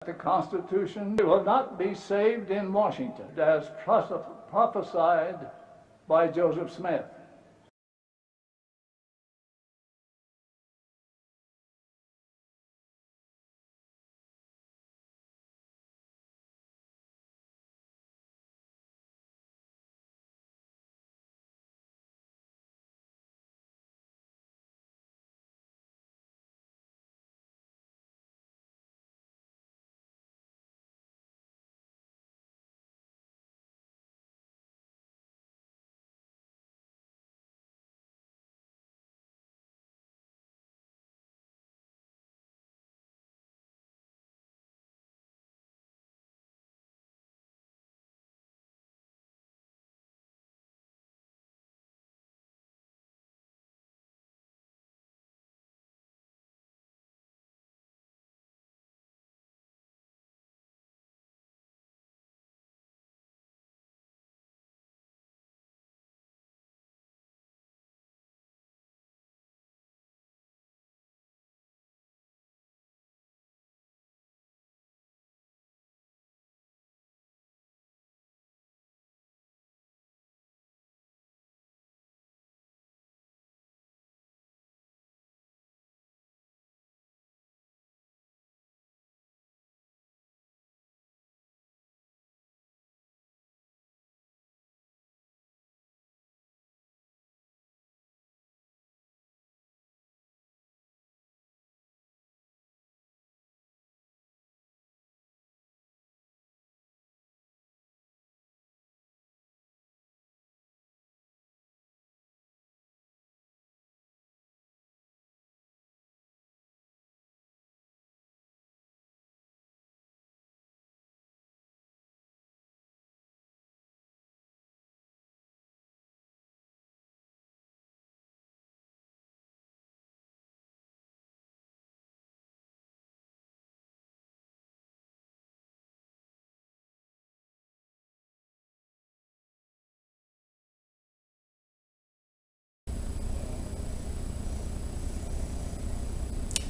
The Constitution will not be saved in Washington, as prophesied by Joseph Smith.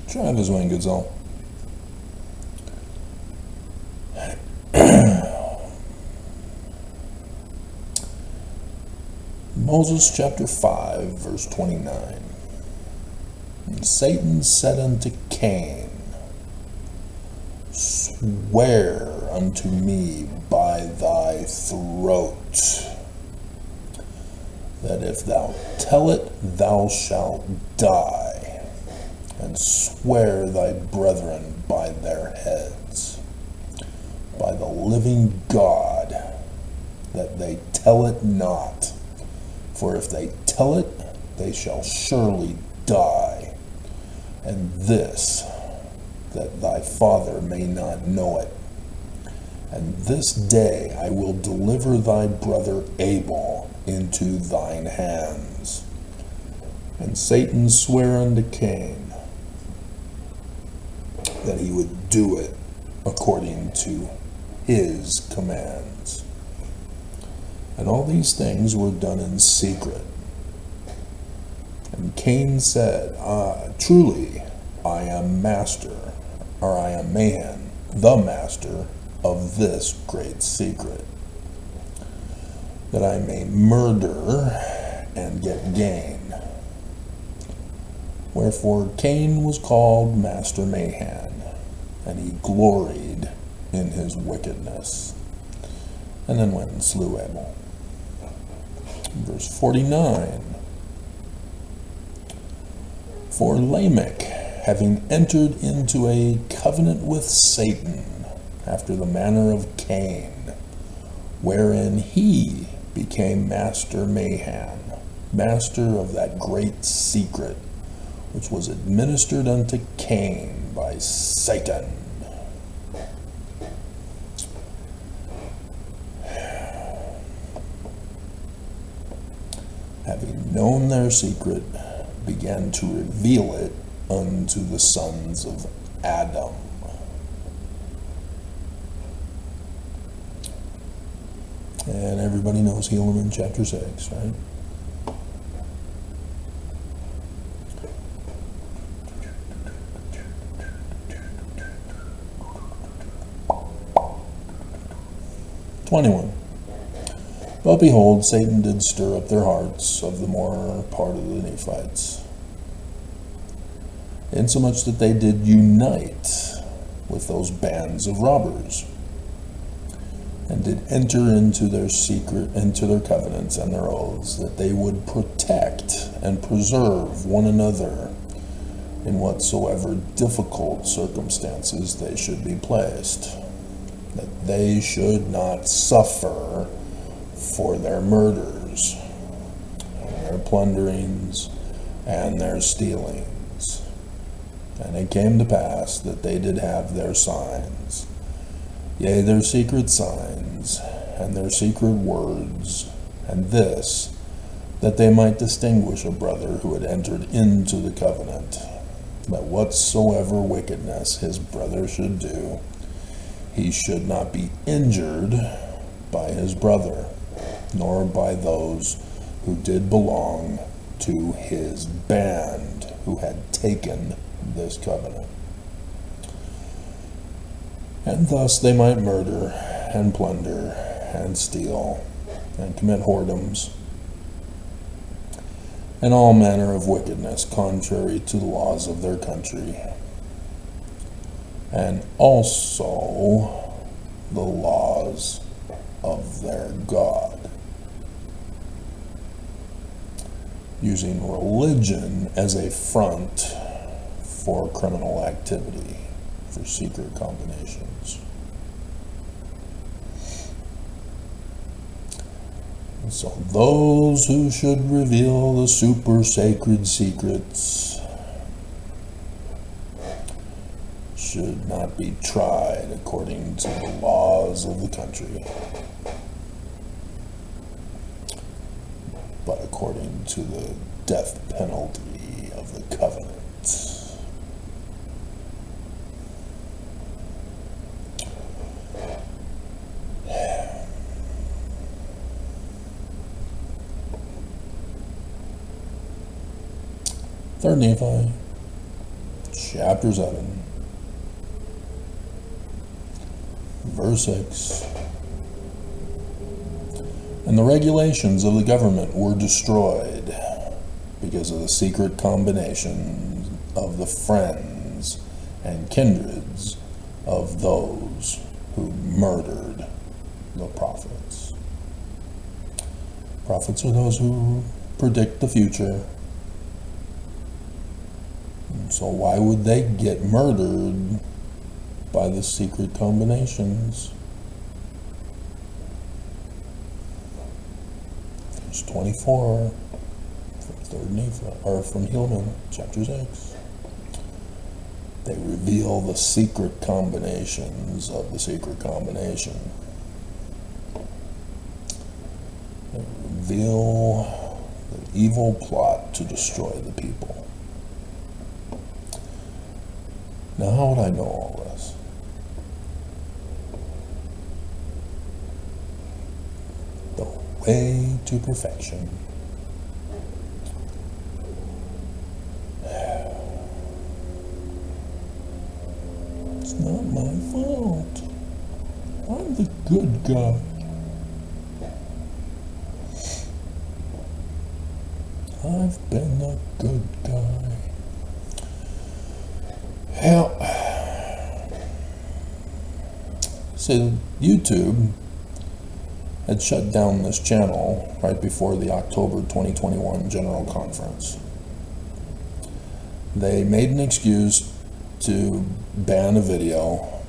Travis Wayne Goodsall. Moses chapter 5, verse 29. And Satan said unto Cain, Swear unto me by thy throat, that if thou tell it, thou shalt die. And swear thy brethren by their heads, by the living God, that they tell it not. For if they tell it, they shall surely die. And this, that thy father may not know it. And this day I will deliver thy brother Abel into thine hands. And Satan sware unto Cain that he would do it according to his commands. And all these things were done in secret. And Cain said, Truly, I am master, or I am man, the master of this great secret, that I may murder and get gain. Wherefore Cain was called Master Mahan, and he gloried in his wickedness. And then went and slew Abel. Verse 49. For Lamech, having entered into a covenant with Satan, after the manner of Cain, wherein he became Master Mahan, master of that great secret, which was administered unto Cain by Satan. Having known their secret, began to reveal it unto the sons of Adam. And everybody knows Helaman chapter 6, right? 21. But behold, Satan did stir up their hearts of the more part of the Nephites, insomuch that they did unite with those bands of robbers, and did enter into their covenants and their oaths, that they would protect and preserve one another in whatsoever difficult circumstances they should be placed, that they should not suffer for their murders, and their plunderings, and their stealings. And it came to pass that they did have their signs, yea, their secret signs, and their secret words, and this, that they might distinguish a brother who had entered into the covenant, that whatsoever wickedness his brother should do, he should not be injured by his brother, nor by those who did belong to his band, who had taken this covenant. And thus they might murder, and plunder, and steal, and commit whoredoms, and all manner of wickedness contrary to the laws of their country, and also the laws of their God, using religion as a front for criminal activity, for secret combinations. And so those who should reveal the super sacred secrets should not be tried according to the laws of the country, but according to the death penalty of the covenant. 3 Nephi, chapter 7, verse 6. And the regulations of the government were destroyed because of the secret combination of the friends and kindreds of those who murdered the prophets. Prophets are those who predict the future. So why would they get murdered by the secret combinations? Verse 24 from 3 Nephi, or from Helaman, chapter 6. They reveal the secret combinations of the secret combination. They reveal the evil plot to destroy the people. Now, how would I know all this? The way to perfection. It's not my fault. I'm the good guy. I've been a good guy. Well, so YouTube had shut down this channel right before the October 2021 General Conference. They made an excuse to ban a video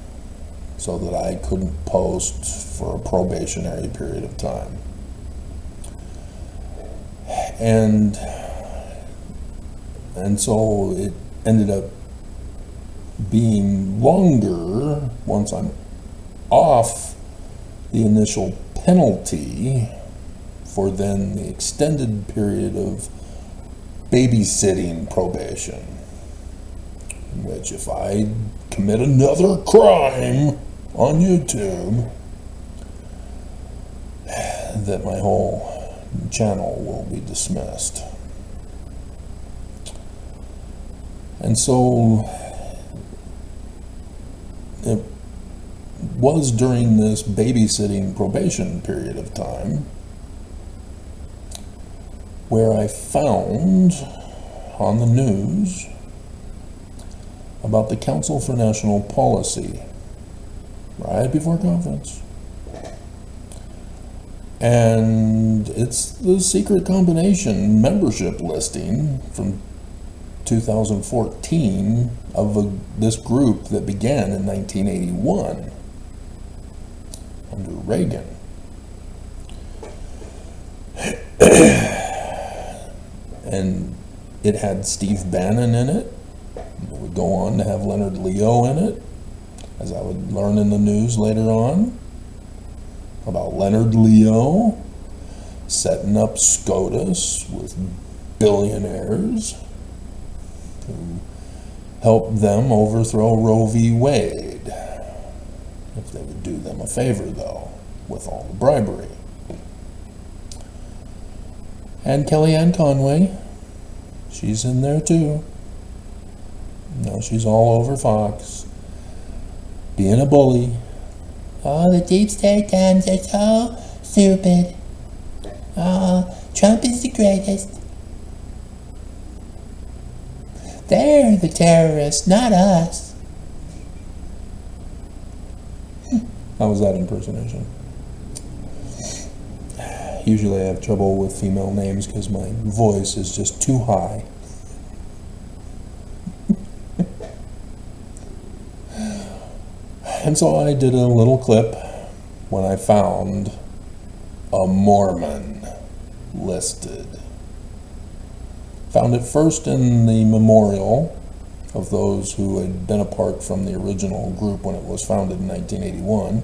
so that I couldn't post for a probationary period of time. And so it ended up being longer once I'm off the initial penalty for then the extended period of babysitting probation, in which if I commit another crime on YouTube, that my whole channel will be dismissed. And so was during this babysitting probation period of time where I found on the news about the Council for National Policy right before conference. And it's the secret combination membership listing from 2014 of this group that began in 1981 under Reagan. And it had Steve Bannon in it. It would go on to have Leonard Leo in it, as I would learn in the news later on about Leonard Leo setting up SCOTUS with billionaires to help them overthrow Roe v. Wade, if they would do them a favor, though, with all the bribery. And Kellyanne Conway, she's in there too. No, she's all over Fox, being a bully. Oh, the deep state times are so stupid. Oh, Trump is the greatest. They're the terrorists, not us. How was that impersonation? Usually I have trouble with female names because my voice is just too high. And so I did a little clip when I found a Mormon listed. Found it first in the memorial of those who had been apart from the original group when it was founded in 1981,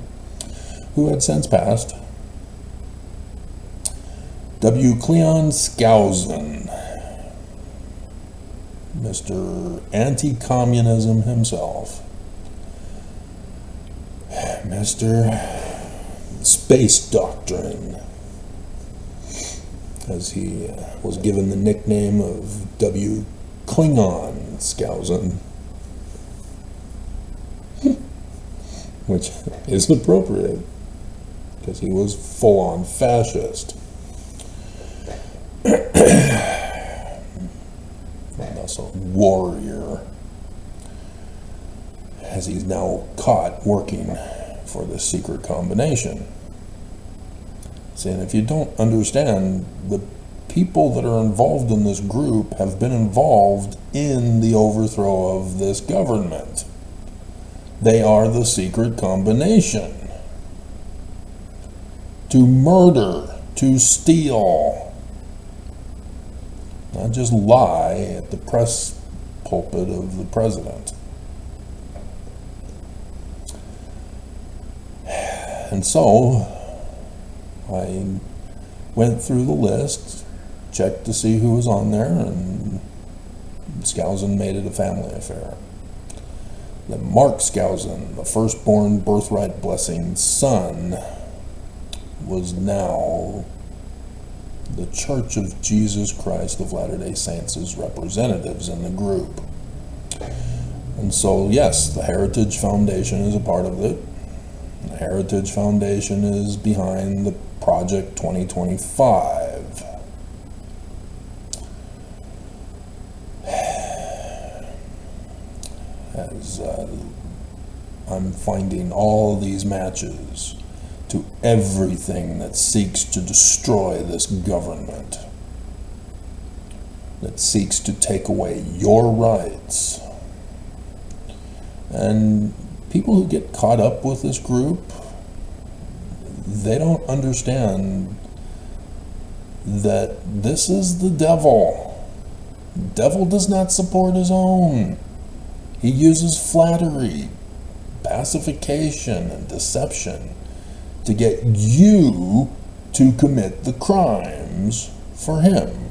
who had since passed. W. Cleon Skousen, Mr. Anti-Communism himself, Mr. Space Doctrine, as he was given the nickname of W. Klingon Skousen, which is appropriate because he was full-on fascist. And also warrior, as he's now caught working for this secret combination. See, and if you don't understand, the people that are involved in this group have been involved in the overthrow of this government. They are the secret combination. To murder, to steal, not just lie at the press pulpit of the president. And so I went through the list, checked to see who was on there, and Skousen made it a family affair. Then Mark Skousen, the firstborn birthright blessing son, was now the Church of Jesus Christ of Latter-day Saints' representatives in the group. And so, yes, the Heritage Foundation is a part of it. The Heritage Foundation is behind the Project 2025. As I'm finding all these matches to everything that seeks to destroy this government, that seeks to take away your rights. And people who get caught up with this group, they don't understand that this is the devil. The devil does not support his own. He uses flattery, pacification, and deception to get you to commit the crimes for him,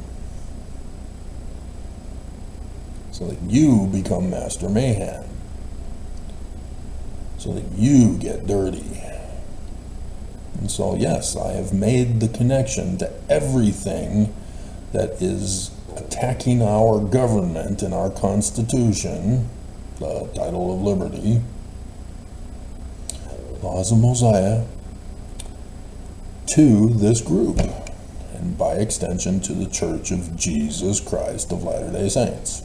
so that you become Master Mayhem, so that you get dirty. And so, yes, I have made the connection to everything that is attacking our government and our Constitution, the title of liberty, laws of Mosiah to this group, and by extension to the Church of Jesus Christ of Latter-day Saints.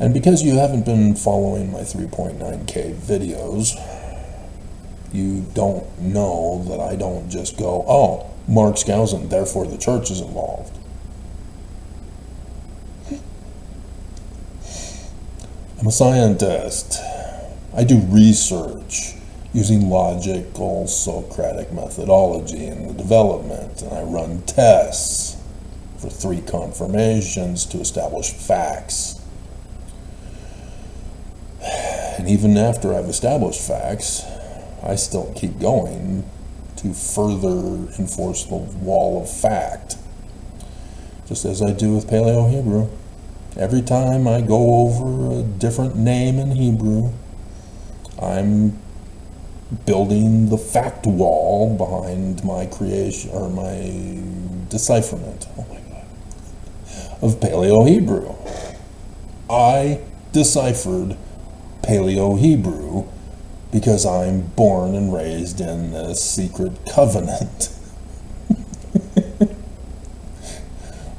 And because you haven't been following my 3.9K videos, you don't know that I don't just go, oh, Mark Skousen, therefore the church is involved. I'm a scientist. I do research using logical Socratic methodology in the development, and I run tests for 3 confirmations to establish facts. And even after I've established facts, I still keep going to further enforce the wall of fact, just as I do with Paleo-Hebrew. Every time I go over a different name in Hebrew, I'm building the fact wall behind my creation, or my decipherment, oh my God, of Paleo-Hebrew. I deciphered Paleo-Hebrew because I'm born and raised in this secret covenant.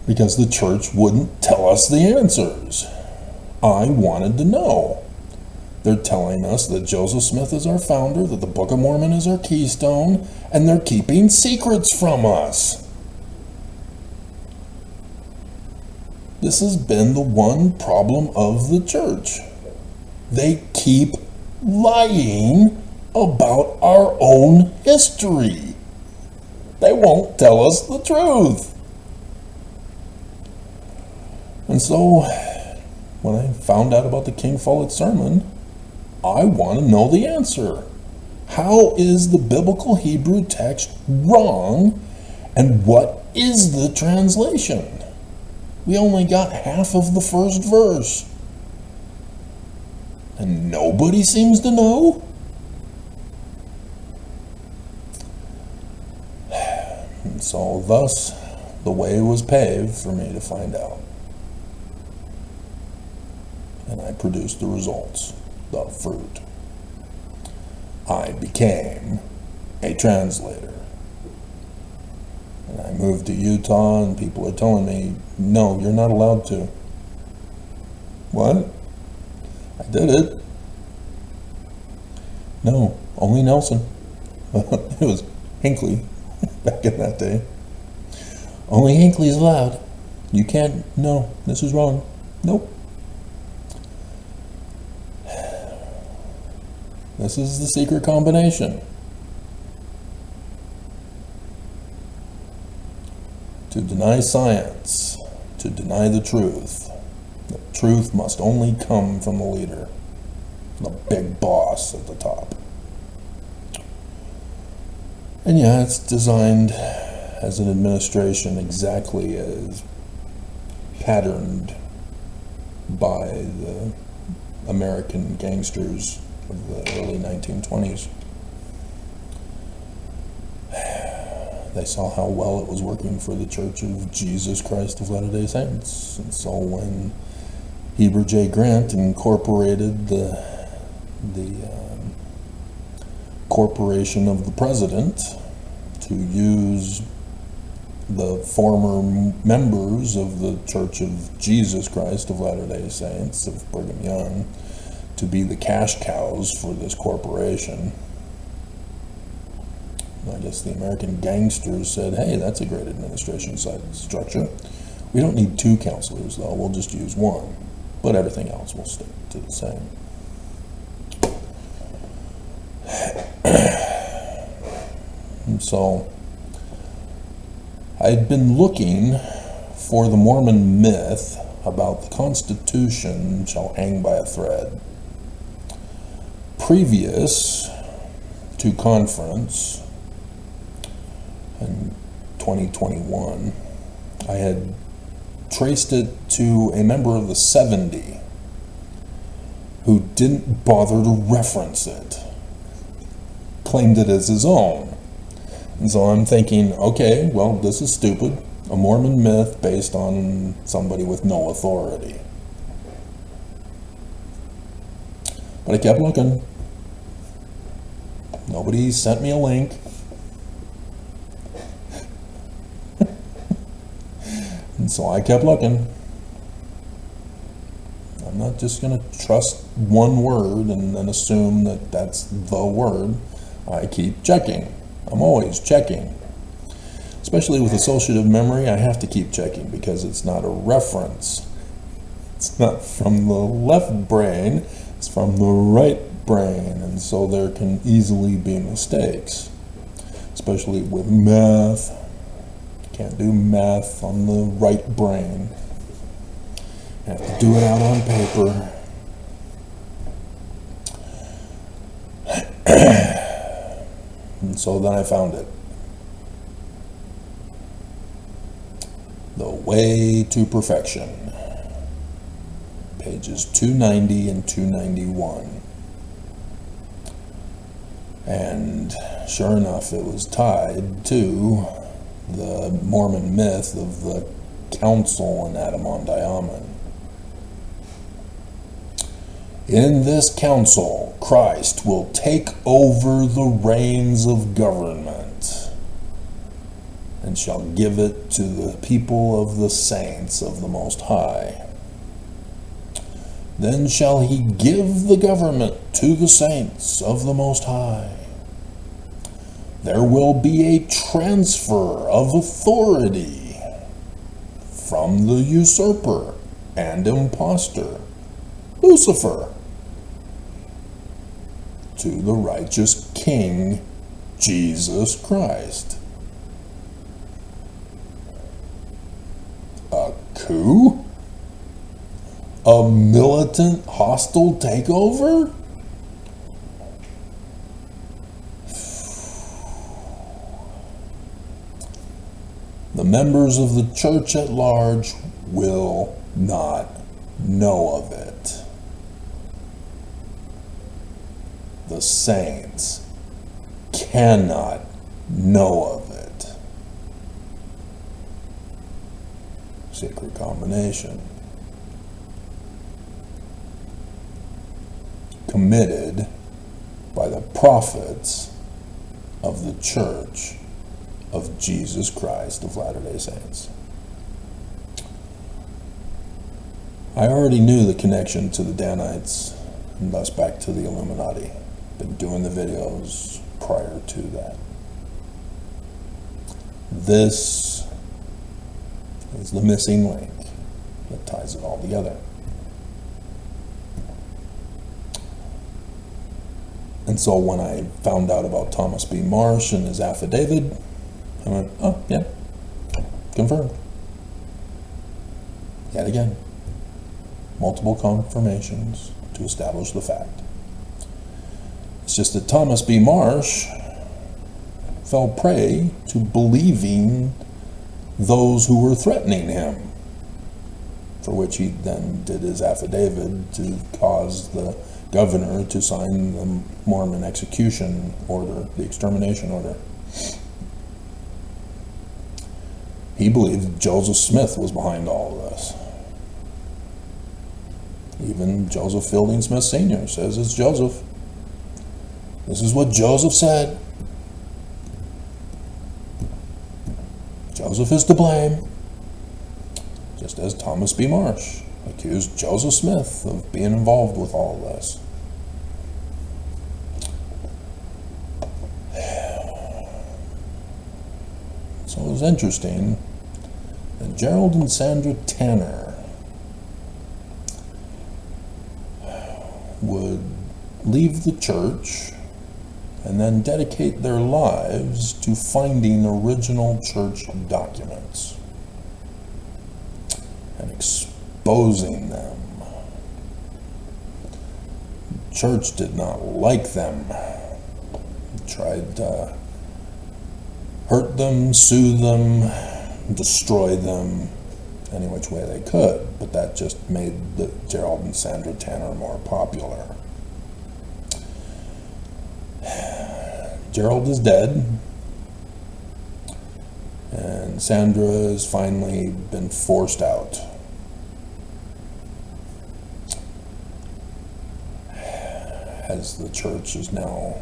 Because the church wouldn't tell us the answers. I wanted to know. They're telling us that Joseph Smith is our founder, that the Book of Mormon is our keystone, and they're keeping secrets from us. This has been the one problem of the church. They keep lying about our own history. They won't tell us the truth. And so, when I found out about the King Follett sermon, I want to know the answer. How is the biblical Hebrew text wrong, and what is the translation? We only got half of the first verse. And nobody seems to know? And so thus, the way was paved for me to find out. And I produced the results, the fruit. I became a translator. And I moved to Utah, and people are telling me, no, you're not allowed to. What? I did it. No, only Nelson. It was Hinckley back in that day. Only Hinckley's allowed. You can't, no, this is wrong. Nope. This is the secret combination. To deny science, to deny the truth. The truth must only come from the leader, the big boss at the top. And yeah, it's designed as an administration exactly as patterned by the American gangsters of the early 1920s. They saw how well it was working for the Church of Jesus Christ of Latter-day Saints. And so when Heber J. Grant incorporated the corporation of the president to use the former members of the Church of Jesus Christ of Latter-day Saints of Brigham Young to be the cash cows for this corporation, I guess the American gangsters said, hey, that's a great administration structure. We don't need 2 counselors, though. We'll just use 1. But everything else will stick to the same. And so, I'd been looking for the Mormon myth about the Constitution shall hang by a thread. Previous to conference in 2021, I had traced it to a member of the 70 who didn't bother to reference it, claimed it as his own. And so I'm thinking, okay, well, this is stupid. A Mormon myth based on somebody with no authority. But I kept looking. Nobody sent me a link. And so I kept looking. I'm not just going to trust one word and then assume that that's the word. I keep checking. I'm always checking. Especially with associative memory, I have to keep checking because it's not a reference. It's not from the left brain, it's from the right brain, and so there can easily be mistakes, especially with math. Can't do math on the right brain. Have to do it out on paper. And so then I found it. The Way to Perfection. Pages 290 and 291. And sure enough, it was tied to the Mormon myth of the council in Adam-on-Diamond. In this council, Christ will take over the reins of government and shall give it to the people of the saints of the Most High. Then shall he give the government to the saints of the Most High. There will be a transfer of authority from the usurper and impostor, Lucifer, to the righteous King, Jesus Christ. A coup? A militant, hostile takeover? The members of the church at large will not know of it. The saints cannot know of it. Sacred combination. Committed by the prophets of the Church of Jesus Christ of Latter-day Saints. I already knew the connection to the Danites and thus back to the Illuminati. Been doing the videos prior to that. This is the missing link that ties it all together. And so when I found out about Thomas B. Marsh and his affidavit, I went, oh, yeah, confirmed. Yet again, multiple confirmations to establish the fact. It's just that Thomas B. Marsh fell prey to believing those who were threatening him, for which he then did his affidavit to cause the governor to sign the Mormon execution order, the extermination order. He believed Joseph Smith was behind all of this. Even Joseph Fielding Smith Sr. says it's Joseph. This is what Joseph said. Joseph is to blame. Just as Thomas B. Marsh accused Joseph Smith of being involved with all of this. So it was interesting that Gerald and Sandra Tanner would leave the church and then dedicate their lives to finding original church documents and exposing them. The church did not like them. Tried to hurt them, sue them, destroy them any which way they could, but that just made the Gerald and Sandra Tanner more popular. Gerald is dead, and Sandra has finally been forced out. As the church is now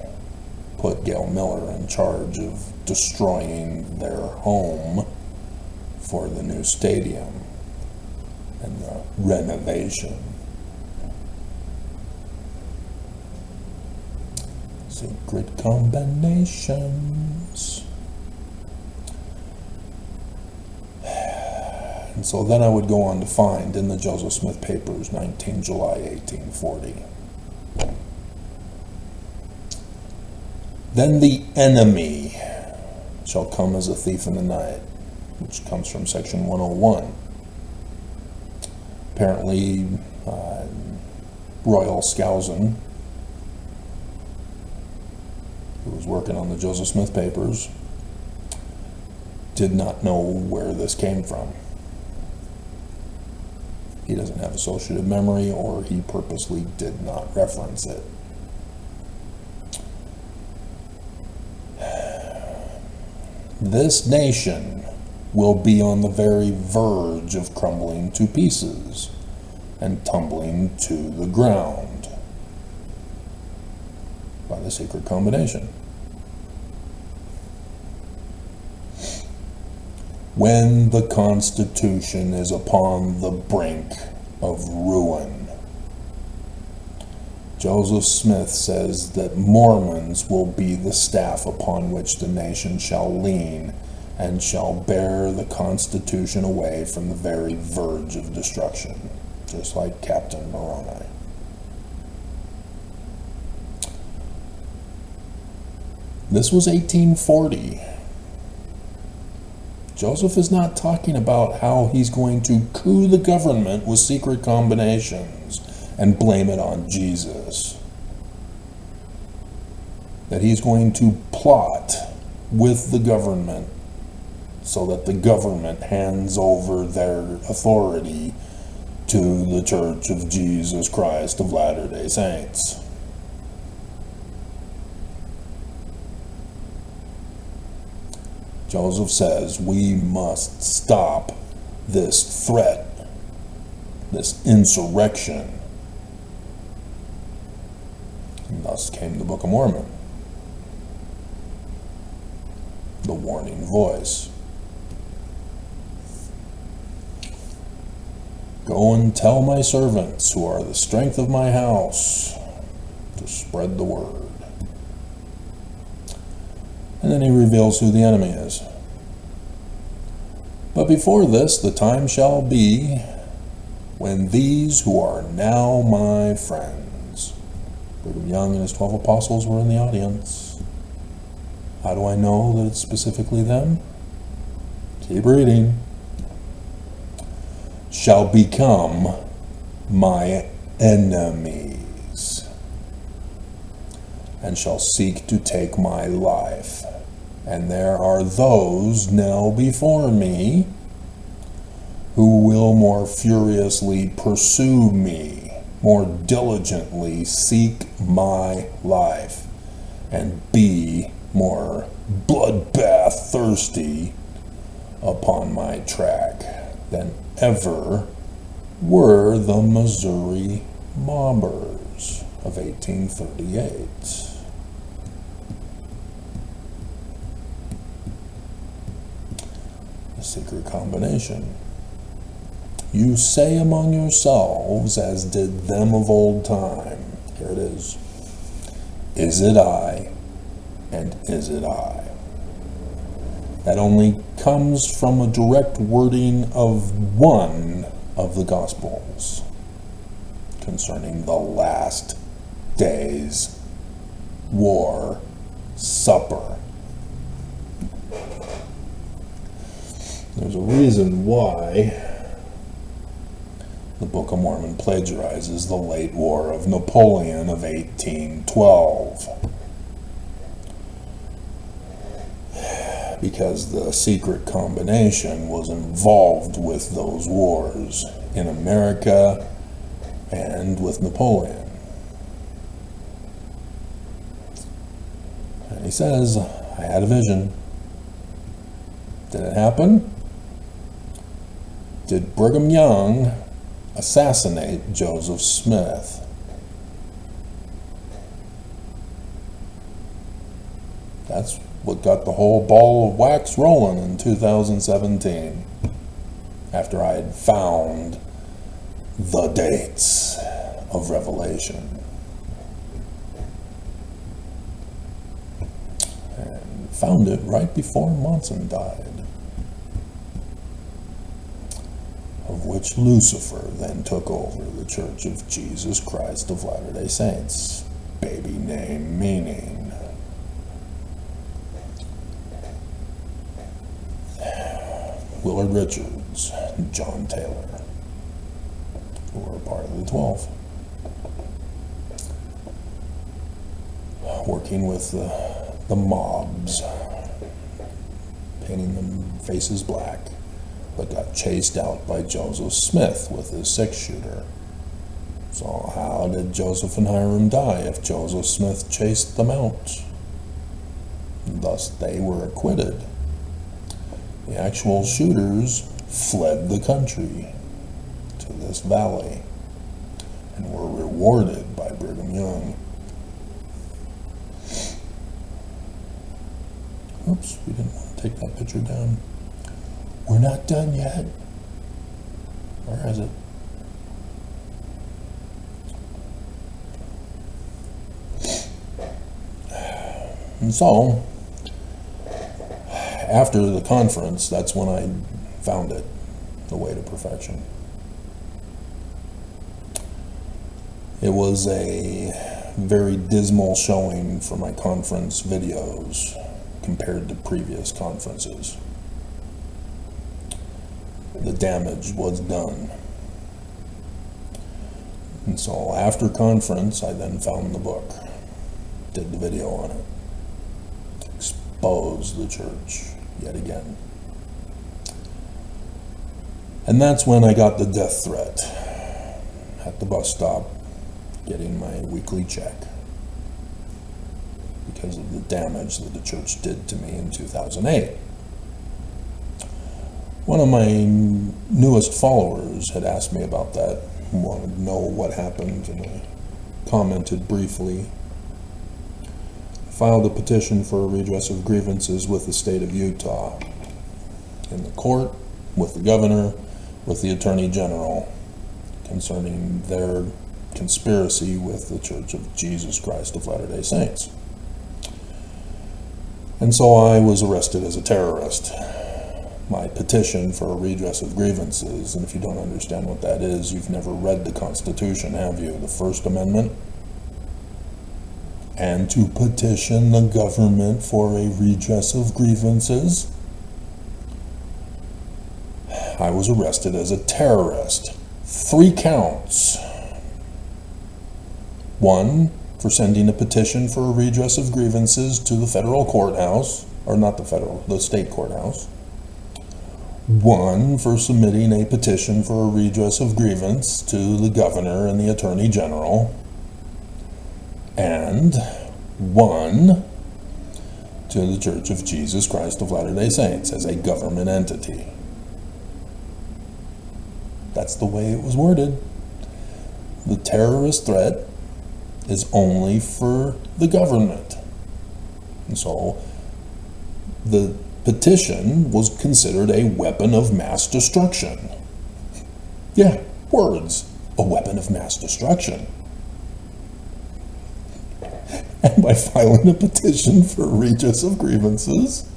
put Gail Miller in charge of destroying their home for the new stadium and the renovation. Secret combinations. And so then I would go on to find in the Joseph Smith Papers, 19 July 1840. Then the enemy shall come as a thief in the night, which comes from section 101. Apparently, Royal Skousen, who was working on the Joseph Smith Papers, did not know where this came from. He doesn't have associative memory, or he purposely did not reference it. This nation will be on the very verge of crumbling to pieces and tumbling to the ground by the secret combination. When the Constitution is upon the brink of ruin, Joseph Smith says that Mormons will be the staff upon which the nation shall lean and shall bear the Constitution away from the very verge of destruction, just like Captain Moroni. This was 1840. Joseph is not talking about how he's going to coup the government with secret combinations and blame it on Jesus. That he's going to plot with the government so that the government hands over their authority to the Church of Jesus Christ of Latter-day Saints. Joseph says we must stop this threat, this insurrection. And thus came the Book of Mormon, the warning voice. Go and tell my servants, who are the strength of my house, to spread the word. And then he reveals who the enemy is. But before this, the time shall be when these who are now my friends. Brigham Young and his 12 apostles were in the audience. How do I know that it's specifically them? Keep reading. Shall become my enemies, and shall seek to take my life. And there are those now before me who will more furiously pursue me, more diligently seek my life, and be more bloodbath thirsty upon my track than ever were the Missouri mobbers of 1838. The secret combination. You say among yourselves, as did them of old time. Here it is. Is it I? And is it I? That only comes from a direct wording of one of the Gospels concerning the last day's war supper. There's a reason why the Book of Mormon plagiarizes the late War of Napoleon of 1812. Because the secret combination was involved with those wars in America and with Napoleon. And he says, I had a vision. Did it happen? Did Brigham Young assassinate Joseph Smith? what got the whole ball of wax rolling in 2017, after I had found the dates of Revelation. And found it right before Monson died, of which Lucifer then took over the Church of Jesus Christ of Latter-day Saints. Baby name meaning. Willard Richards, John Taylor, who were part of the 12. Working with the mobs, painting them faces black, but got chased out by Joseph Smith with his 6-shooter. So how did Joseph and Hiram die if Joseph Smith chased them out? Thus they were acquitted. The actual shooters fled the country to this valley and were rewarded by Brigham Young. Oops, we didn't want to take that picture down. We're not done yet. Or is it? And so, after the conference, that's when I found it, the way to perfection. It was a very dismal showing for my conference videos compared to previous conferences. The damage was done. And so after conference, I then found the book, did the video on it, exposed the church yet again. And that's when I got the death threat at the bus stop, getting my weekly check because of the damage that the church did to me in 2008. One of my newest followers had asked me about that, wanted to know what happened, and I commented briefly. I filed a petition for a redress of grievances with the state of Utah, in the court, with the governor, with the attorney general, concerning their conspiracy with the Church of Jesus Christ of Latter-day Saints. And so I was arrested as a terrorist. My petition for a redress of grievances, and if you don't understand what that is, you've never read the Constitution, have you? The First Amendment? And to petition the government for a redress of grievances, I was arrested as a terrorist. 3 counts. 1, for sending a petition for a redress of grievances to the federal courthouse, or not the federal, the state courthouse. 1, for submitting a petition for a redress of grievance to the governor and the attorney general. And 1, to the Church of Jesus Christ of Latter-day Saints as a government entity. That's the way it was worded. The terrorist threat is only for the government. And so the petition was considered a weapon of mass destruction. Yeah, words. A weapon of mass destruction. And by filing a petition for redress of grievances,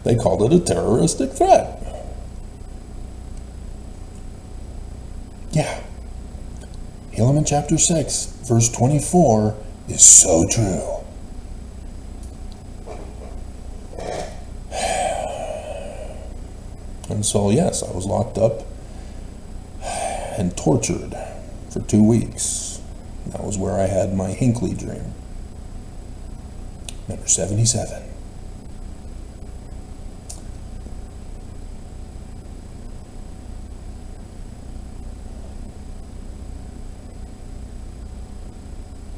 they called it a terroristic threat. Yeah. Helaman chapter 6, verse 24 is so true. And so, yes, I was locked up and tortured for 2 weeks. That was where I had my Hinckley dream. Number 77.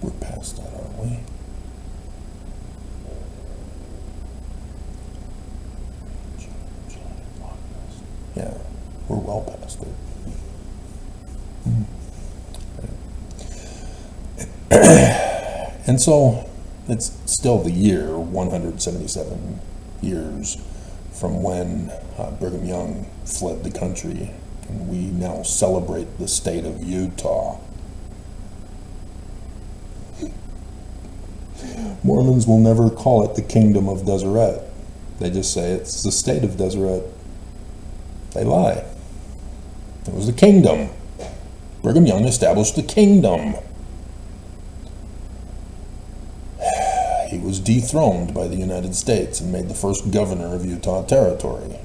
We're past that, aren't we? Yeah, we're well past it. And so It's still the year 177 years from when Brigham Young fled the country, and we now celebrate the state of Utah. Mormons will never call it the Kingdom of Deseret. They just say it's the state of Deseret. They lie. It was the kingdom. Brigham Young established the kingdom. He was dethroned by the United States and made the first governor of Utah Territory.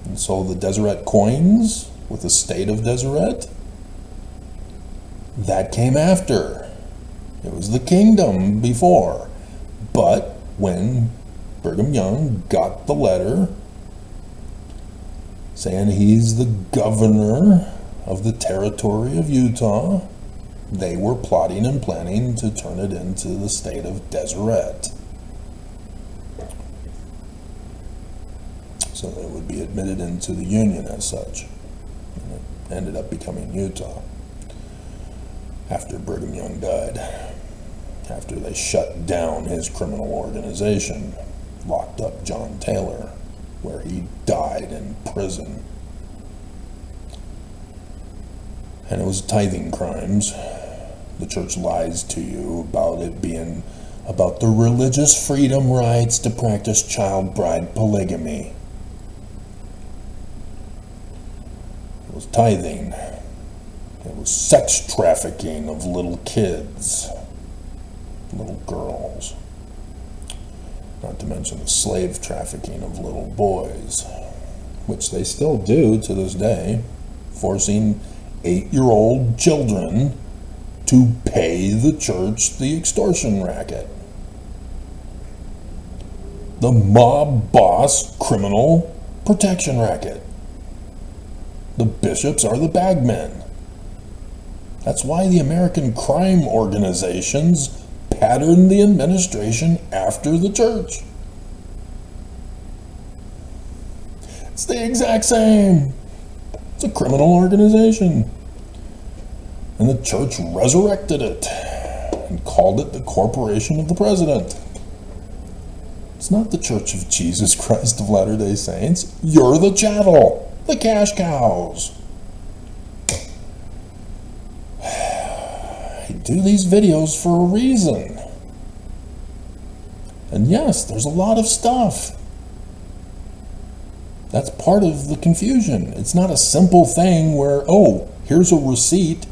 And so the Deseret coins with the state of Deseret, that came after. It was the kingdom before. But when Brigham Young got the letter saying he's the governor of the territory of Utah, they were plotting and planning to turn it into the state of Deseret, so that it would be admitted into the Union as such. And it ended up becoming Utah after Brigham Young died, after they shut down his criminal organization, locked up John Taylor, where he died in prison. And it was tithing crimes. The church lies to you about it being about the religious freedom rights to practice child bride polygamy. It was tithing. It was sex trafficking of little kids, little girls. Not to mention the slave trafficking of little boys, which they still do to this day, forcing 8-year-old children to pay the church the extortion racket. The mob boss criminal protection racket. The bishops are the bagmen. That's why the American crime organizations pattern the administration after the church. It's the exact same. It's a criminal organization. And the church resurrected it and called it the Corporation of the President. It's not the Church of Jesus Christ of Latter-day Saints. You're the chattel, the cash cows. I do these videos for a reason. And yes, there's a lot of stuff. That's part of the confusion. It's not a simple thing where, oh, here's a receipt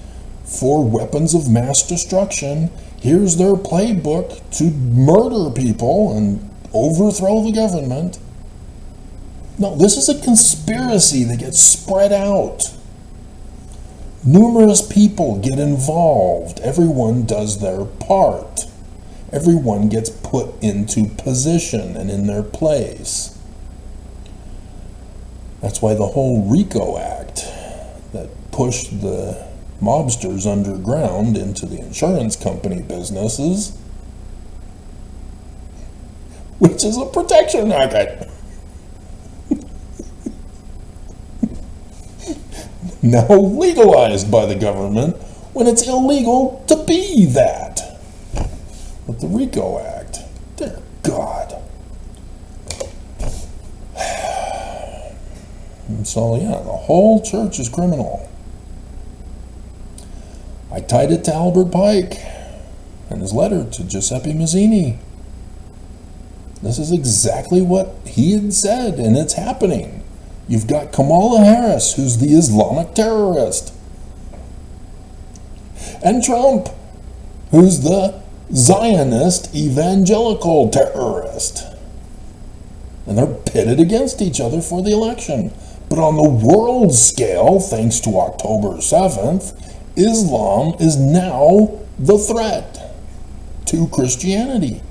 for weapons of mass destruction. Here's their playbook to murder people and overthrow the government. No, this is a conspiracy that gets spread out. Numerous people get involved. Everyone does their part. Everyone gets put into position and in their place. That's why the whole RICO Act that pushed the mobsters underground into the insurance company businesses, which is a protection racket. Now legalized by the government when it's illegal to be that. But the RICO Act, dear God. And so yeah, the whole church is criminal. I tied it to Albert Pike and his letter to Giuseppe Mazzini. This is exactly what he had said, and it's happening. You've got Kamala Harris, who's the Islamic terrorist, and Trump, who's the Zionist evangelical terrorist. And they're pitted against each other for the election. But on the world scale, thanks to October 7th, Islam is now the threat to Christianity.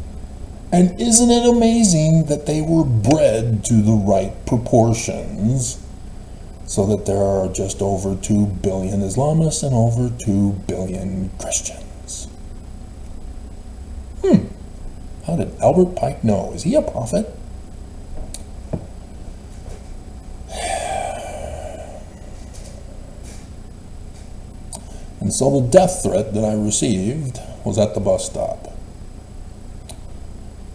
And isn't it amazing that they were bred to the right proportions so that there are just over 2 billion Islamists and over 2 billion Christians? How did Albert Pike know? Is he a prophet? And And so the death threat that I received was at the bus stop,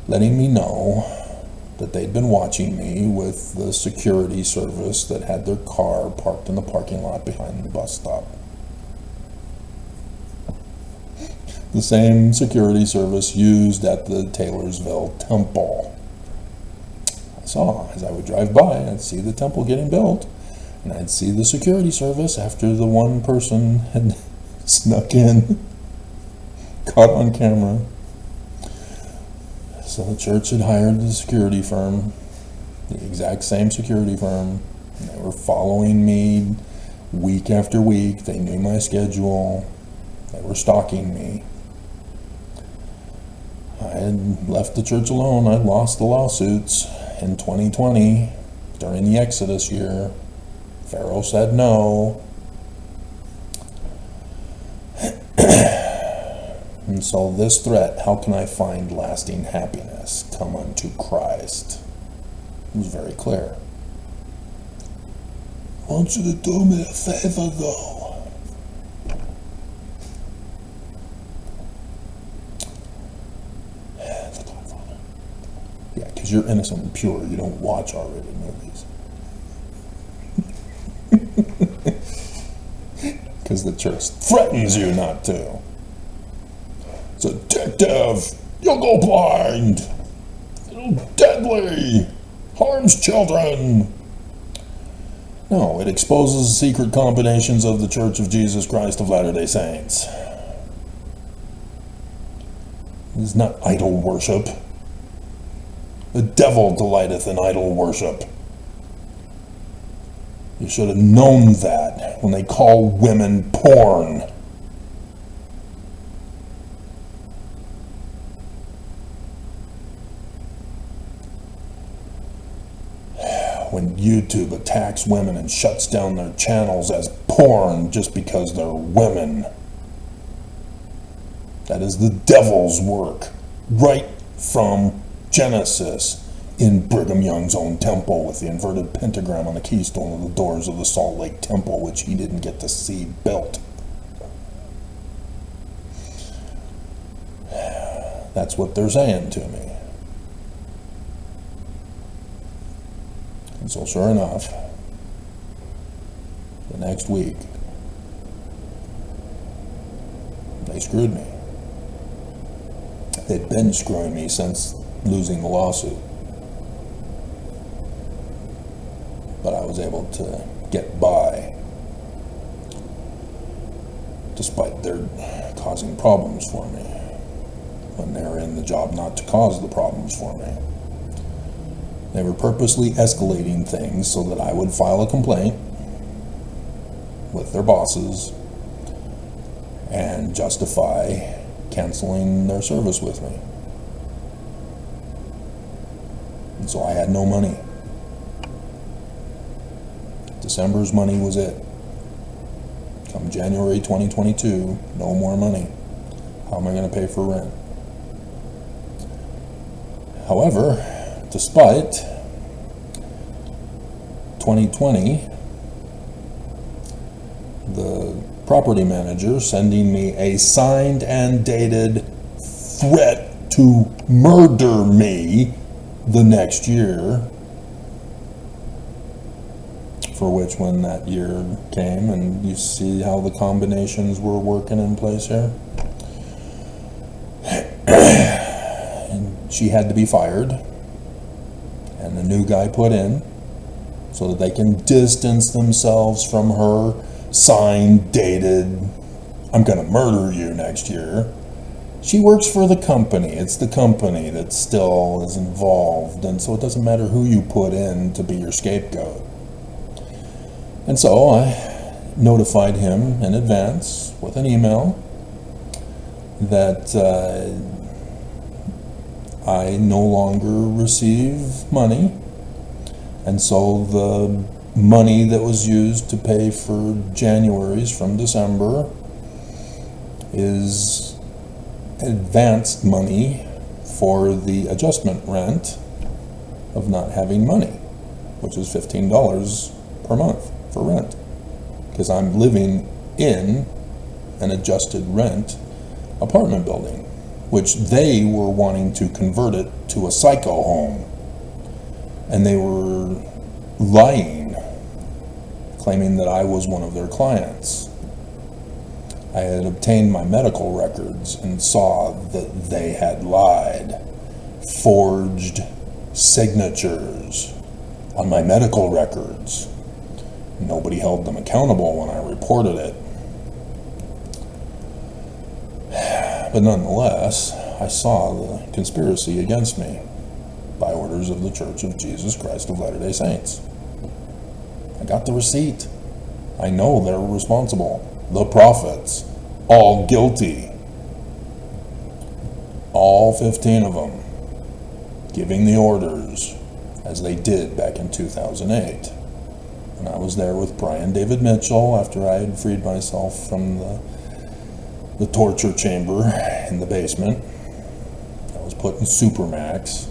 letting me know that they'd been watching me with the security service that had their car parked in the parking lot behind the bus stop. The same security service used at the Taylorsville Temple. I saw, as I would drive by, I'd see the temple getting built, and I'd see the security service after the one person had snuck in, caught on camera. So the church had hired the security firm, the exact same security firm. They were following me week after week. They knew my schedule. They were stalking me. I had left the church alone. I'd lost the lawsuits in 2020 during the Exodus year. Pharaoh said no. And so this threat, how can I find lasting happiness? Come unto Christ. It was very clear. I want you to do me a favor, though. The Godfather. Yeah, because you're innocent and pure. You don't watch R-rated movies. Because the church threatens you not to. It's addictive. You'll go blind. It'll deadly. Harms children. No, it exposes secret combinations of the Church of Jesus Christ of Latter-day Saints. It is not idol worship. The devil delighteth in idol worship. You should have known that when they call women porn. When YouTube attacks women and shuts down their channels as porn just because they're women. That is the devil's work, right from Genesis, in Brigham Young's own temple with the inverted pentagram on the keystone of the doors of the Salt Lake Temple, which he didn't get to see built. That's what they're saying to me. And so sure enough, the next week, they screwed me. They'd been screwing me since losing the lawsuit. But I was able to get by, despite their causing problems for me, when they were in the job not to cause the problems for me. They were purposely escalating things so that I would file a complaint with their bosses and justify canceling their service with me. And so I had no money. December's money was it. Come January 2022, no more money. How am I going to pay for rent? However, despite 2020, the property manager sending me a signed and dated threat to murder me the next year, for which when that year came, and you see how the combinations were working in place here, and she had to be fired and a new guy put in so that they can distance themselves from her signed, dated, I'm gonna murder you next year. She works for the company. It's the company that still is involved, and so it doesn't matter who you put in to be your scapegoat. And so I notified him in advance with an email that I no longer receive money, and so the money that was used to pay for January's from December is advanced money for the adjustment rent of not having money, which is $15 per month for rent, because I'm living in an adjusted rent apartment building, which they were wanting to convert it to a psycho home. And they were lying, claiming that I was one of their clients. I had obtained my medical records and saw that they had lied, forged signatures on my medical records. Nobody held them accountable when I reported it. But nonetheless, I saw the conspiracy against me by orders of the Church of Jesus Christ of Latter-day Saints. I got the receipt. I know they're responsible. The prophets, all guilty. All 15 of them, giving the orders as they did back in 2008. And I was there with Brian David Mitchell after I had freed myself from the torture chamber in the basement. I was put in Supermax.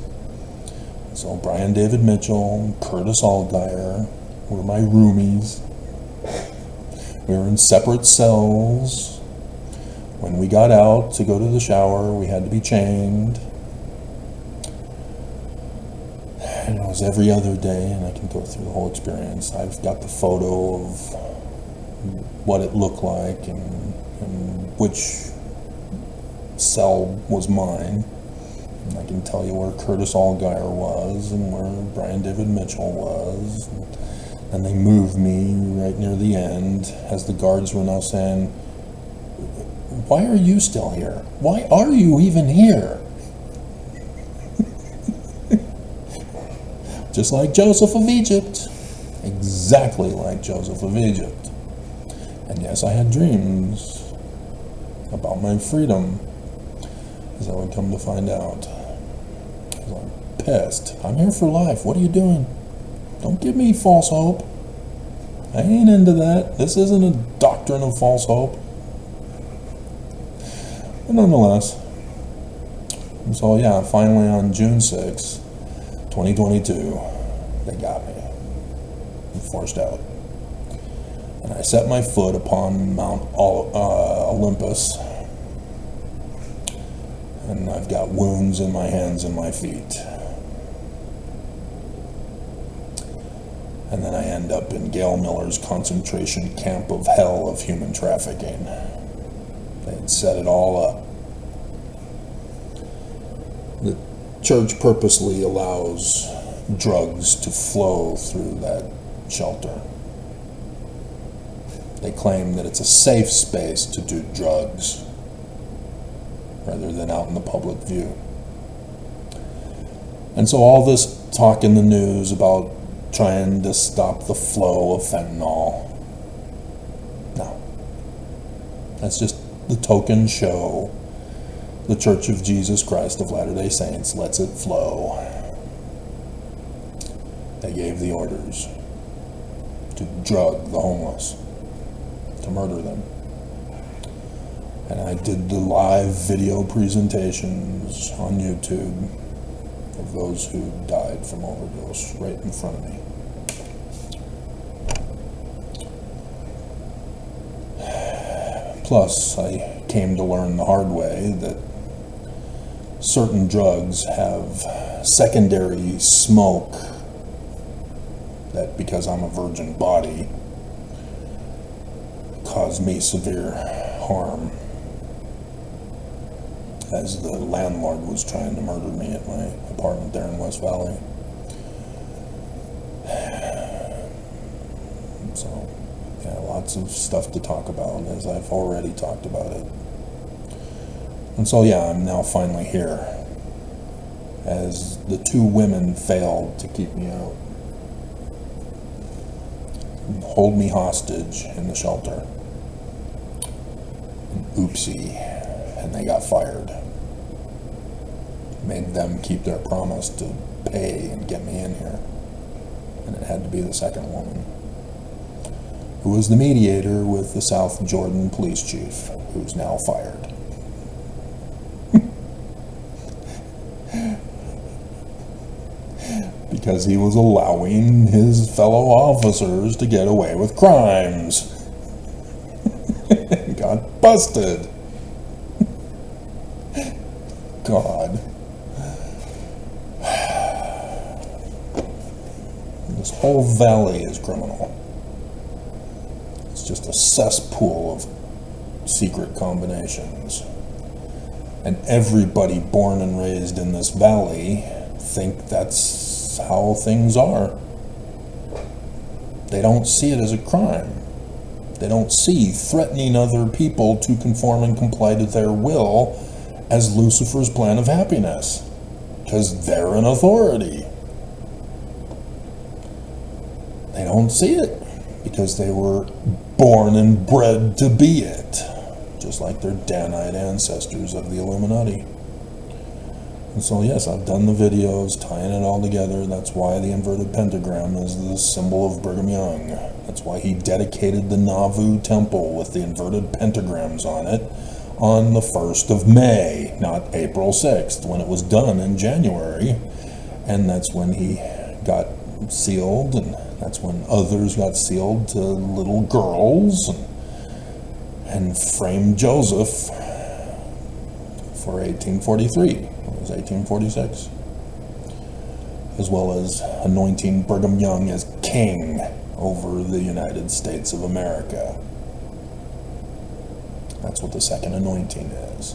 So Brian David Mitchell, Curtis Allgaier were my roomies. We were in separate cells. When we got out to go to the shower, we had to be chained. And it was every other day, and I can go through the whole experience. I've got the photo of what it looked like and which cell was mine. And I can tell you where Curtis Allgaier was and where Brian David Mitchell was. And they moved me right near the end as the guards were now saying, "Why are you still here? Why are you even here?" Just like Joseph of Egypt. Exactly like Joseph of Egypt. And yes, I had dreams about my freedom, as I would come to find out. I was like, pissed. I'm here for life. What are you doing? Don't give me false hope. I ain't into that. This isn't a doctrine of false hope. But nonetheless, so yeah, finally on June 6th, 2022, they got me and forced out. And I set my foot upon Mount Olympus, and I've got wounds in my hands and my feet. And then I end up in Gail Miller's concentration camp of hell of human trafficking. They had set it all up. The church purposely allows drugs to flow through that shelter. They claim that it's a safe space to do drugs rather than out in the public view. And so all this talk in the news about trying to stop the flow of fentanyl, no. That's just the token show the Church of Jesus Christ of Latter-day Saints lets it flow. They gave the orders to drug the homeless, to murder them. And I did the live video presentations on YouTube of those who died from overdose right in front of me. Plus, I came to learn the hard way that certain drugs have secondary smoke that, because I'm a virgin body, caused me severe harm, as the landlord was trying to murder me at my apartment there in West Valley. So, yeah, lots of stuff to talk about, as I've already talked about it. And so, yeah, I'm now finally here, as the two women failed to keep me out, and hold me hostage in the shelter. And oopsie, and they got fired. Made them keep their promise to pay and get me in here. And it had to be the second woman, who was the mediator with the South Jordan police chief, who's now fired. Because he was allowing his fellow officers to get away with crimes. God Busted. God. This whole valley is criminal. It's just a cesspool of secret combinations. And everybody born and raised in this valley think that's how things are. They don't see it as a crime. They don't see threatening other people to conform and comply to their will as Lucifer's plan of happiness, because they're an authority. They don't see it because they were born and bred to be it, just like their Danite ancestors of the Illuminati. And so yes, I've done the videos tying it all together. That's why the inverted pentagram is the symbol of Brigham Young. That's why he dedicated the Nauvoo temple with the inverted pentagrams on it on the 1st of May, not April 6th, when it was done in January. And that's when he got sealed, and that's when others got sealed to little girls, and framed Joseph for 1843. It was 1846. As well as anointing Brigham Young as king over the United States of America. That's what the second anointing is.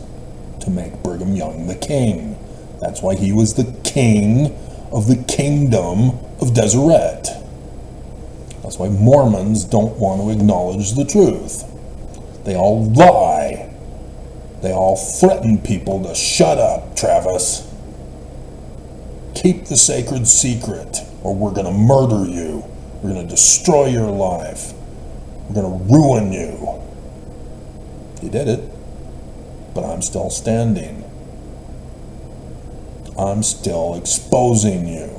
To make Brigham Young the king. That's why he was the king of the kingdom of Deseret. That's why Mormons don't want to acknowledge the truth. They all lie. They all threaten people to shut up, Travis. Keep the sacred secret, or we're going to murder you. We're going to destroy your life. We're going to ruin you. He did it, but I'm still standing. I'm still exposing you.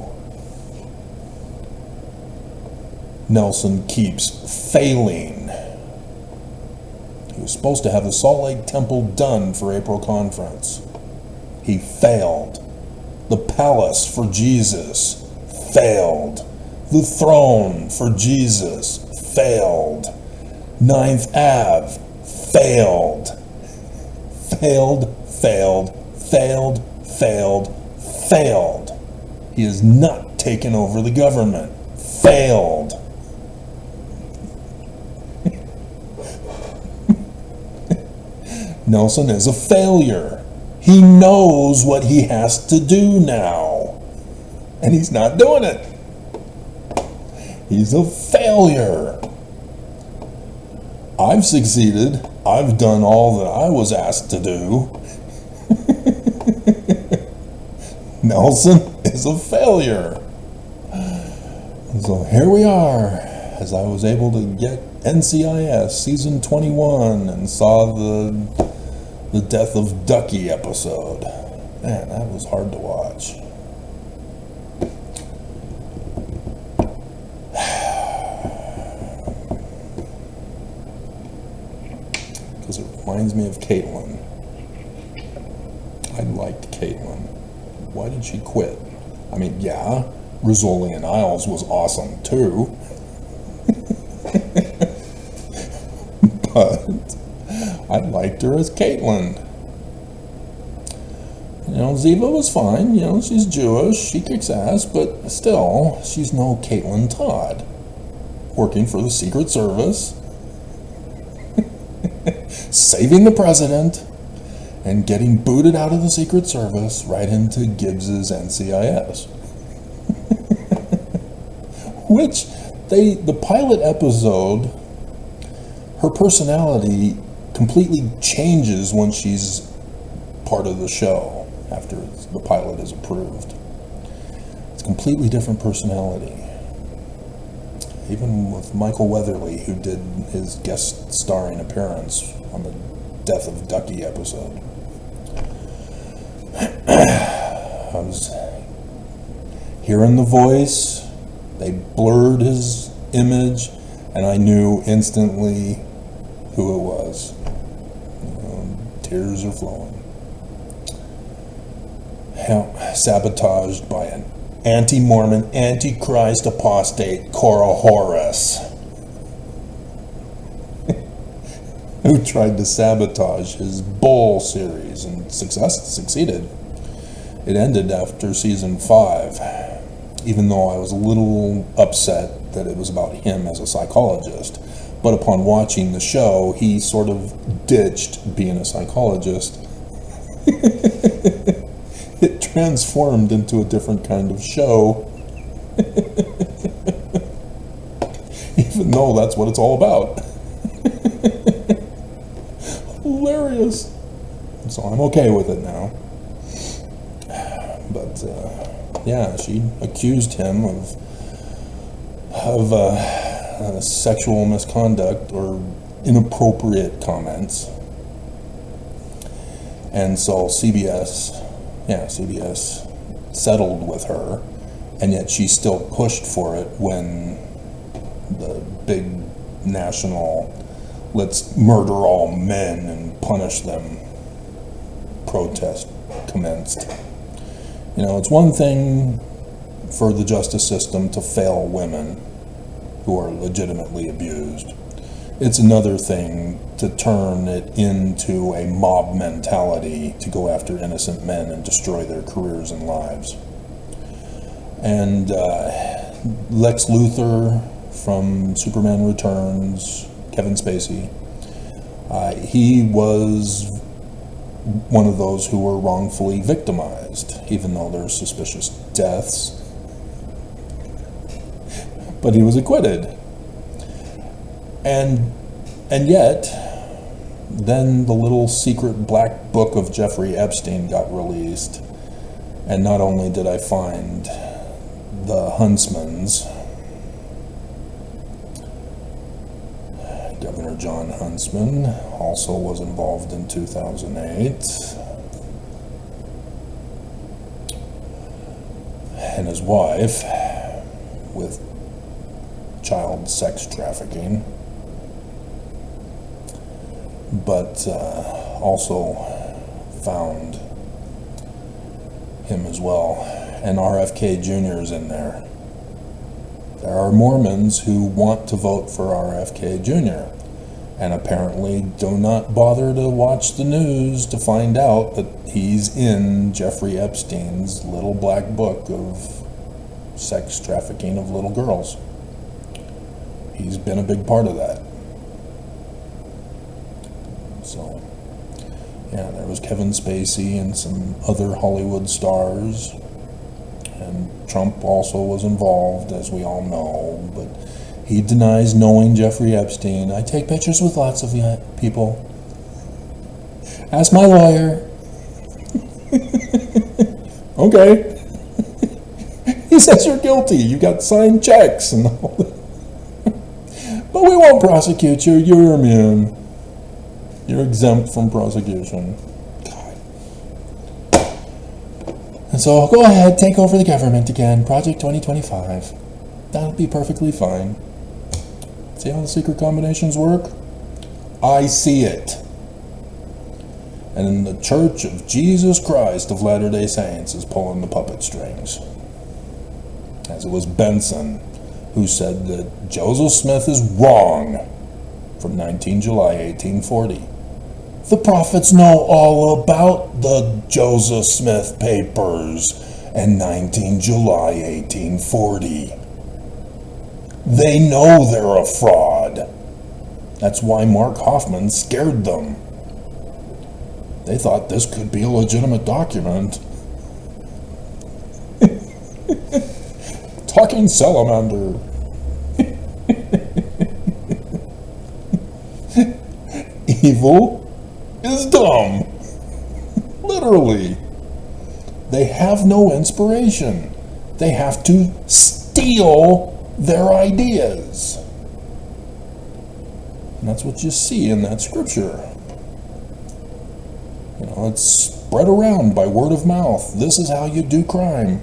Nelson keeps failing. He was supposed to have the Salt Lake Temple done for April conference. He failed. The palace for Jesus failed. The throne for Jesus failed. 9th Ave failed. Failed. He has not taken over the government. Failed. Nelson is a failure. He knows what he has to do now, and he's not doing it. He's a failure. I've succeeded. I've done all that I was asked to do. Nelson is a failure. And so here we are, as I was able to get NCIS season 21 and saw the Death of Ducky episode. Man, that was hard to watch. Because it reminds me of Caitlin. I liked Caitlin. Why did she quit? I mean, yeah, Rizzoli and Isles was awesome too. But I liked her as Caitlin. You know, Ziva was fine. You know, she's Jewish. She kicks ass, but still, she's no Caitlin Todd. Working for the Secret Service. Saving the president. And getting booted out of the Secret Service right into Gibbs's NCIS. Which, the pilot episode, her personality completely changes when she's part of the show after the pilot is approved. It's a completely different personality. Even with Michael Weatherly, who did his guest starring appearance on the Death of Ducky episode. I was hearing the voice, they blurred his image, and I knew instantly who it was. Tears are flowing. Sabotaged by an anti-Mormon, anti-Christ apostate, Cora Horus. who tried to sabotage his Bull series and succeeded. It ended after season 5, even though I was a little upset that it was about him as a psychologist. But upon watching the show, he sort of ditched being a psychologist. It transformed into a different kind of show. Even though that's what it's all about. Hilarious. So I'm okay with it now. But yeah, she accused him of sexual misconduct or inappropriate comments. And so CBS settled with her, and yet she still pushed for it when the big national "let's murder all men and punish them" protest commenced. You know, it's one thing for the justice system to fail women who are legitimately abused. It's another thing to turn it into a mob mentality to go after innocent men and destroy their careers and lives. And Lex Luthor from Superman Returns, Kevin Spacey, he was one of those who were wrongfully victimized, even though there's suspicious deaths. But he was acquitted. And yet, then the little secret black book of Jeffrey Epstein got released. And not only did I find the Huntsmans, Governor John Huntsman also was involved in 2008, and his wife with child sex trafficking, but also found him as well. And RFK Jr. is in there. There are Mormons who want to vote for RFK Jr. and apparently do not bother to watch the news to find out that he's in Jeffrey Epstein's little black book of sex trafficking of little girls. He's been a big part of that. So, yeah, there was Kevin Spacey and some other Hollywood stars. And Trump also was involved, as we all know, but he denies knowing Jeffrey Epstein. I take pictures with lots of people. Ask my lawyer. Okay. He says you're guilty. You got signed checks and all that. But we won't prosecute you. You're immune. You're exempt from prosecution. And so go ahead, take over the government again, Project 2025. That'll be perfectly fine. See how the secret combinations work? I see it. And in the Church of Jesus Christ of Latter-day Saints is pulling the puppet strings. As it was Benson who said that Joseph Smith is wrong from 19 July 1840. The prophets know all about the Joseph Smith papers and 19 July 1840. They know they're a fraud. That's why Mark Hoffman scared them. They thought this could be a legitimate document. Talking salamander. Evil is dumb. Literally. They have no inspiration. They have to steal their ideas. And that's what you see in that scripture. You know, it's spread around by word of mouth. This is how you do crime.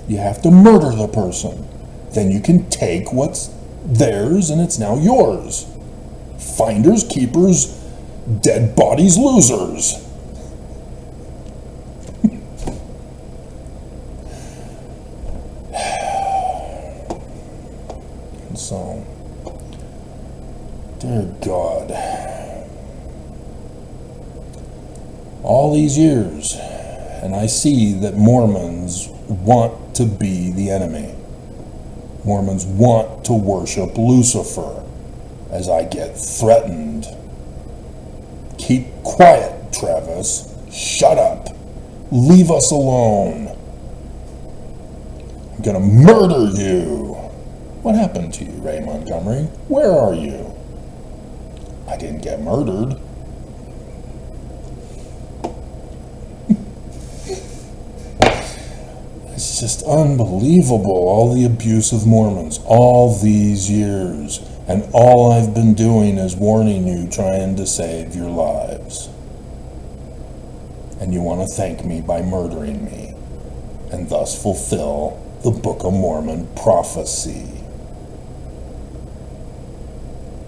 You have to murder the person. Then you can take what's theirs and it's now yours. Finders, keepers, dead bodies, losers. And so, dear God, All these years, and I see that Mormons want to be the enemy. Mormons want to worship Lucifer as I get threatened. Keep quiet, Travis. Shut up. Leave us alone. I'm gonna murder you. What happened to you, Ray Montgomery? Where are you? I didn't get murdered. It's just unbelievable, all the abuse of Mormons, all these years. And all I've been doing is warning you, trying to save your lives. And you want to thank me by murdering me, and thus fulfill the Book of Mormon prophecy.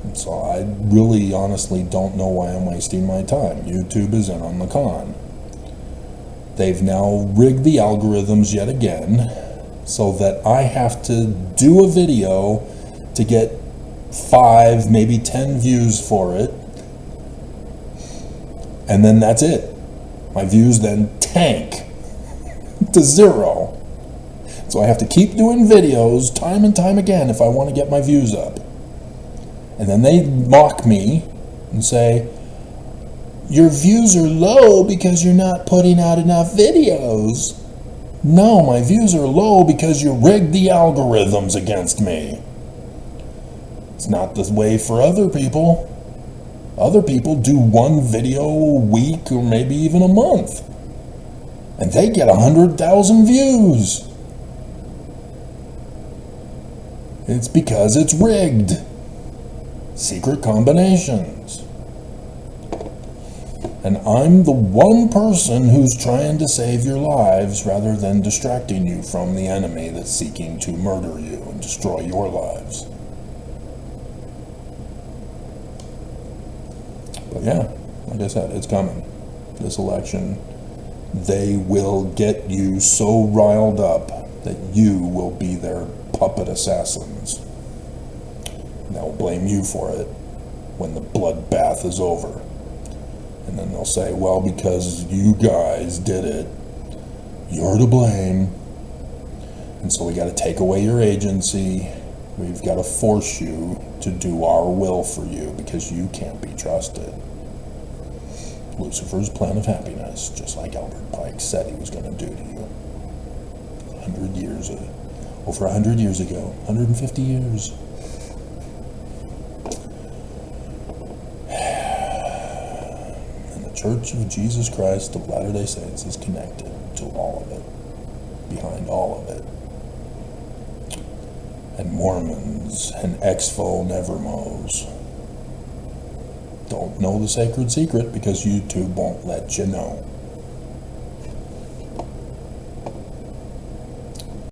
And so I really honestly don't know why I'm wasting my time. YouTube is in on the con. They've now rigged the algorithms yet again so that I have to do a video to get 5, maybe 10 views for it, and then that's it. My views then tank to 0. So I have to keep doing videos time and time again if I want to get my views up. And then they mock me and say, your views are low because you're not putting out enough videos. No, my views are low because you rigged the algorithms against me. It's not the way for other people. Other people do one video a week or maybe even a month, and they get 100,000 views. It's because it's rigged. Secret combinations. And I'm the one person who's trying to save your lives rather than distracting you from the enemy that's seeking to murder you and destroy your lives. But yeah, like I said, it's coming. This election, they will get you so riled up that you will be their puppet assassins. And they'll blame you for it when the bloodbath is over. And then they'll say, well, because you guys did it, you're to blame. And so we got to take away your agency. We've got to force you to do our will for you because you can't be trusted. Lucifer's plan of happiness, just like Albert Pike said he was going to do to you. Over 100 years ago, 150 years. Church of Jesus Christ of Latter-day Saints is connected to all of it, behind all of it. And Mormons and Exfo Nevermos don't know the sacred secret because YouTube won't let you know.